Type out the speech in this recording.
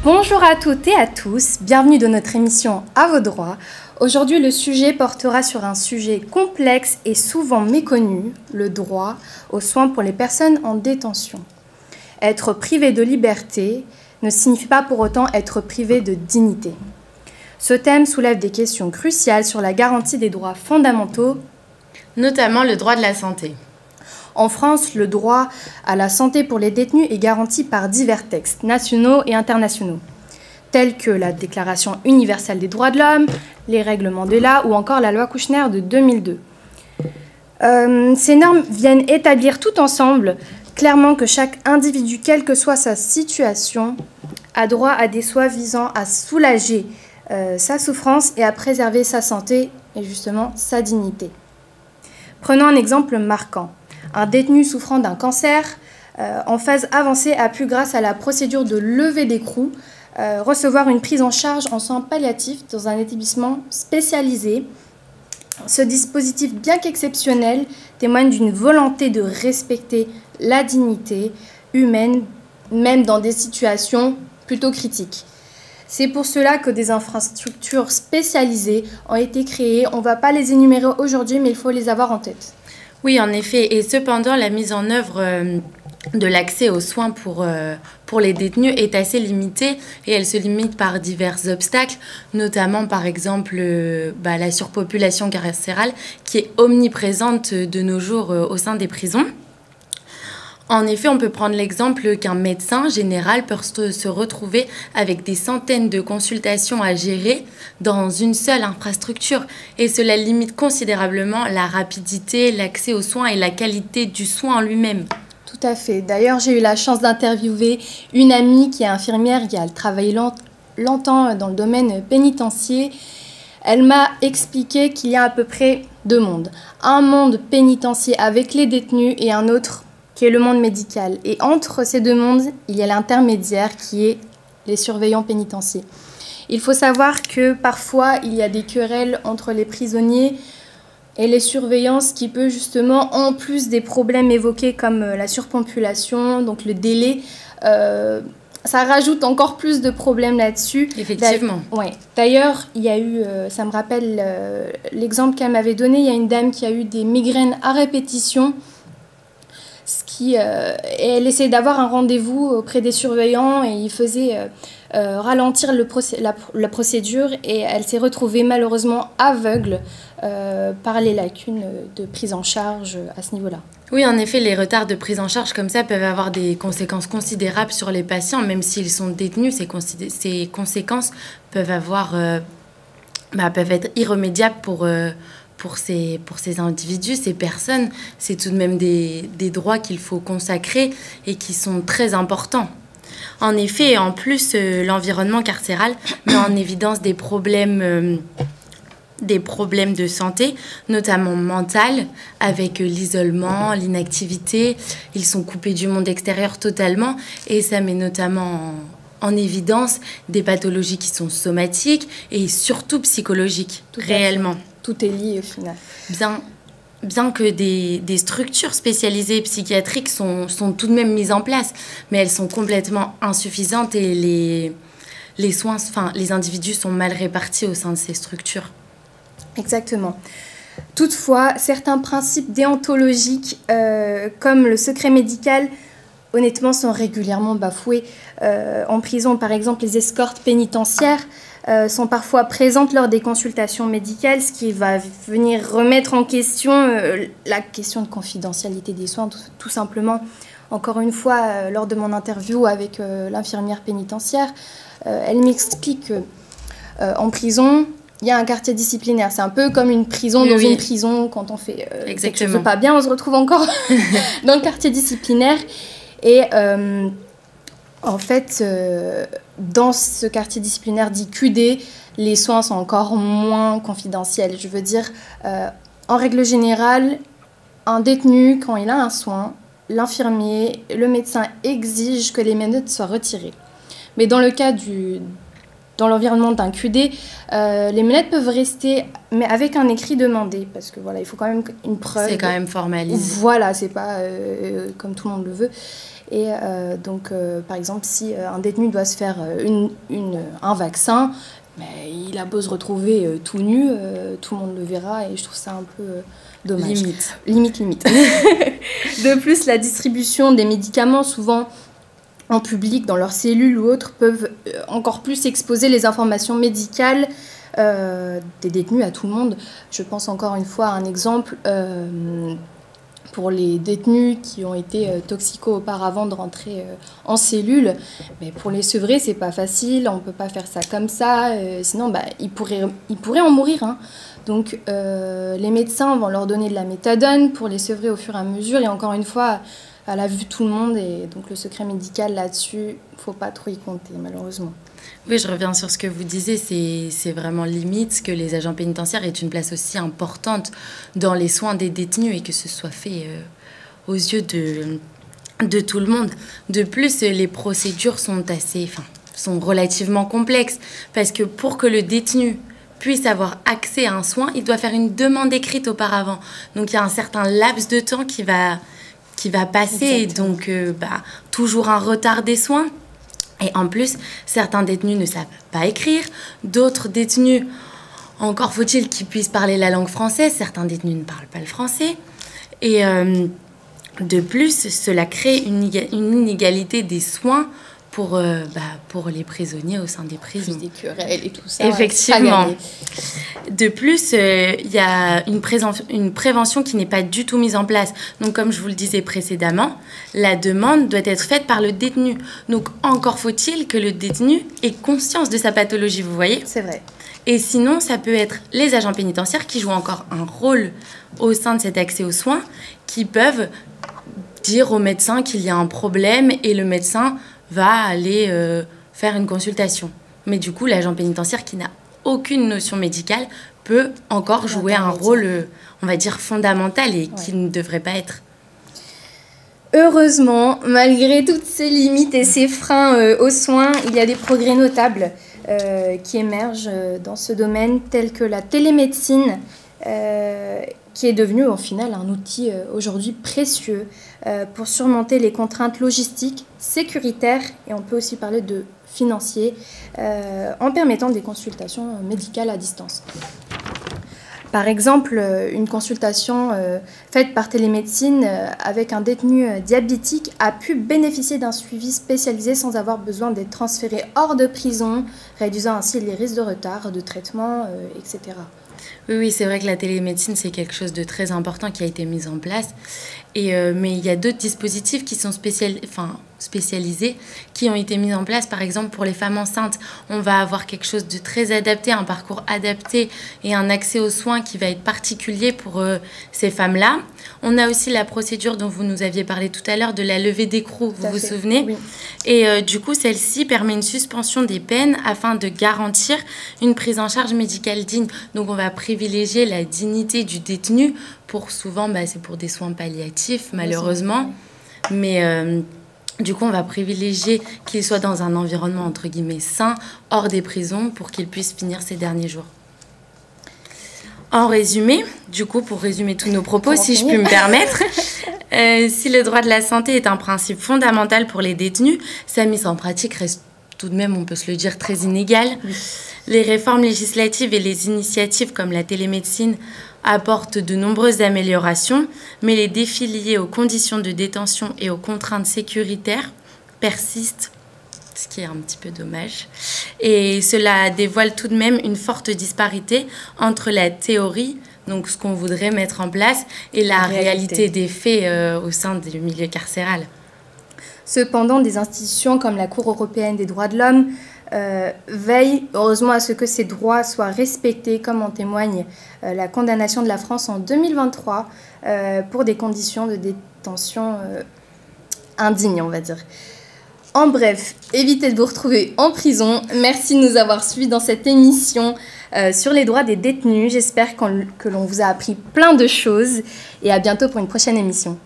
Bonjour à toutes et à tous, bienvenue dans notre émission À vos droits. Aujourd'hui, le sujet portera sur un sujet complexe et souvent méconnu, le droit aux soins pour les personnes en détention. Être privé de liberté ne signifie pas pour autant être privé de dignité. Ce thème soulève des questions cruciales sur la garantie des droits fondamentaux, notamment le droit de la santé. En France, le droit à la santé pour les détenus est garanti par divers textes nationaux et internationaux, tels que la Déclaration universelle des droits de l'homme, les règles Mandela ou encore la loi Kouchner de 2002. Ces normes viennent établir tout ensemble clairement que chaque individu, quelle que soit sa situation, a droit à des soins visant à soulager sa souffrance et à préserver sa santé et justement sa dignité. Prenons un exemple marquant. Un détenu souffrant d'un cancer en phase avancée a pu, grâce à la procédure de levée d'écrou, recevoir une prise en charge en soins palliatifs dans un établissement spécialisé. Ce dispositif, bien qu'exceptionnel, témoigne d'une volonté de respecter la dignité humaine, même dans des situations plutôt critiques. C'est pour cela que des infrastructures spécialisées ont été créées. On ne va pas les énumérer aujourd'hui, mais il faut les avoir en tête. Oui, en effet. Et cependant, la mise en œuvre de l'accès aux soins pour les détenus est assez limitée et elle se limite par divers obstacles, notamment par exemple la surpopulation carcérale qui est omniprésente de nos jours au sein des prisons. En effet, on peut prendre l'exemple qu'un médecin général peut se retrouver avec des centaines de consultations à gérer dans une seule infrastructure. Et cela limite considérablement la rapidité, l'accès aux soins et la qualité du soin en lui-même. Tout à fait. D'ailleurs, j'ai eu la chance d'interviewer une amie qui est infirmière, qui a travaillé longtemps dans le domaine pénitentiaire. Elle m'a expliqué qu'il y a à peu près deux mondes. Un monde pénitentiaire avec les détenus et un autre qui est le monde médical. Et entre ces deux mondes, il y a l'intermédiaire qui est les surveillants pénitentiaires. Il faut savoir que parfois, il y a des querelles entre les prisonniers et les surveillants, ce qui peut justement, en plus des problèmes évoqués comme la surpopulation, donc le délai, ça rajoute encore plus de problèmes là-dessus. Effectivement. Ouais. D'ailleurs, il y a eu, ça me rappelle l'exemple qu'elle m'avait donné, il y a une dame qui a eu des migraines à répétition, elle essayait d'avoir un rendez-vous auprès des surveillants et il faisait ralentir la procédure et elle s'est retrouvée malheureusement aveugle par les lacunes de prise en charge à ce niveau-là. Oui, en effet, les retards de prise en charge comme ça peuvent avoir des conséquences considérables sur les patients, même s'ils sont détenus. Ces conséquences peuvent être irrémédiables pour ces individus, ces personnes. C'est tout de même des droits qu'il faut consacrer et qui sont très importants. En effet, en plus, l'environnement carcéral met en évidence des problèmes de santé, notamment mental, avec l'isolement, l'inactivité. Ils sont coupés du monde extérieur totalement et ça met notamment en évidence des pathologies qui sont somatiques et surtout psychologiques, réellement. Tout est lié au final. Bien que des structures spécialisées psychiatriques sont tout de même mises en place, mais elles sont complètement insuffisantes et les individus sont mal répartis au sein de ces structures. Exactement. Toutefois, certains principes déontologiques, comme le secret médical, honnêtement, sont régulièrement bafoués. En prison, par exemple, les escortes pénitentiaires sont parfois présentes lors des consultations médicales, ce qui va venir remettre en question la question de confidentialité des soins, tout simplement. Encore une fois, lors de mon interview avec l'infirmière pénitentiaire, elle m'explique qu'en prison, il y a un quartier disciplinaire. C'est un peu comme une prison dans une prison. Quand on fait quelque chose de pas bien, on se retrouve encore dans le quartier disciplinaire. Et en fait, dans ce quartier disciplinaire dit QD, les soins sont encore moins confidentiels. Je veux dire, en règle générale, un détenu, quand il a un soin, l'infirmier, le médecin exige que les menottes soient retirées. Mais dans le cas dans l'environnement d'un QD, les menottes peuvent rester, mais avec un écrit demandé, parce que voilà, il faut quand même une preuve. C'est quand même formalisé. Voilà, c'est pas comme tout le monde le veut. Et donc, par exemple, si un détenu doit se faire un vaccin, mais il a beau se retrouver tout nu, tout le monde le verra et je trouve ça un peu dommage. Limite. De plus, la distribution des médicaments, souvent en public, dans leurs cellules ou autres, peuvent encore plus exposer les informations médicales des détenus à tout le monde. Je pense encore une fois à un exemple pour les détenus qui ont été toxicos auparavant de rentrer en cellule. Mais pour les sevrer, c'est pas facile, on peut pas faire ça comme ça, sinon ils pourraient en mourir. Hein. Donc les médecins vont leur donner de la méthadone pour les sevrer au fur et à mesure, et encore une fois, à la vue de tout le monde, et donc le secret médical là-dessus, faut pas trop y compter malheureusement. Oui, je reviens sur ce que vous disiez, c'est vraiment limite que les agents pénitentiaires aient une place aussi importante dans les soins des détenus et que ce soit fait aux yeux de tout le monde. De plus, les procédures sont relativement complexes parce que pour que le détenu puisse avoir accès à un soin, il doit faire une demande écrite auparavant. Donc il y a un certain laps de temps qui va passer. Exactement. Et donc toujours un retard des soins. Et en plus, certains détenus ne savent pas écrire, d'autres détenus, encore faut-il qu'ils puissent parler la langue française, certains détenus ne parlent pas le français. Et de plus, cela crée une inégalité des soins pour les prisonniers au sein des prisons. Plus des querelles et tout ça. Effectivement. De plus, il y a une prévention qui n'est pas du tout mise en place. Donc, comme je vous le disais précédemment, la demande doit être faite par le détenu. Donc, encore faut-il que le détenu ait conscience de sa pathologie, vous voyez ? C'est vrai. Et sinon, ça peut être les agents pénitentiaires qui jouent encore un rôle au sein de cet accès aux soins, qui peuvent dire au médecin qu'il y a un problème et le médecin va aller faire une consultation. Mais du coup, l'agent pénitentiaire qui n'a aucune notion médicale peut encore jouer un rôle, on va dire, fondamental et qui ne devrait pas être. Heureusement, malgré toutes ces limites et ces freins aux soins, il y a des progrès notables qui émergent dans ce domaine, tels que la télémédecine, qui est devenue au final un outil aujourd'hui précieux pour surmonter les contraintes logistiques, sécuritaires, et on peut aussi parler de financiers, en permettant des consultations médicales à distance. Par exemple, une consultation faite par télémédecine avec un détenu diabétique a pu bénéficier d'un suivi spécialisé sans avoir besoin d'être transféré hors de prison, réduisant ainsi les risques de retard, de traitement, etc. Oui, c'est vrai que la télémédecine, c'est quelque chose de très important qui a été mis en place. Mais il y a d'autres dispositifs qui sont spécialisés, qui ont été mis en place. Par exemple, pour les femmes enceintes, on va avoir quelque chose de très adapté, un parcours adapté et un accès aux soins qui va être particulier pour ces femmes-là. On a aussi la procédure dont vous nous aviez parlé tout à l'heure de la levée d'écrou, vous vous souvenez ? Oui. Et du coup, celle-ci permet une suspension des peines afin de garantir une prise en charge médicale digne. Donc, on va privilégier la dignité du détenu pour souvent, c'est pour des soins palliatifs, malheureusement. Mais du coup, on va privilégier qu'il soit dans un environnement, entre guillemets, sain, hors des prisons, pour qu'il puisse finir ses derniers jours. En résumé, du coup, pour résumer tous nos propos, si je puis me permettre, si le droit de la santé est un principe fondamental pour les détenus, sa mise en pratique reste tout de même, on peut se le dire, très inégale. Oui. Les réformes législatives et les initiatives comme la télémédecine apportent de nombreuses améliorations, mais les défis liés aux conditions de détention et aux contraintes sécuritaires persistent, ce qui est un petit peu dommage. Et cela dévoile tout de même une forte disparité entre la théorie, donc ce qu'on voudrait mettre en place, et la réalité des faits au sein du milieu carcéral. Cependant, des institutions comme la Cour européenne des droits de l'homme veillent heureusement à ce que ces droits soient respectés, comme en témoigne la condamnation de la France en 2023 pour des conditions de détention indignes, on va dire. En bref, évitez de vous retrouver en prison. Merci de nous avoir suivis dans cette émission sur les droits des détenus. J'espère que l'on vous a appris plein de choses et à bientôt pour une prochaine émission.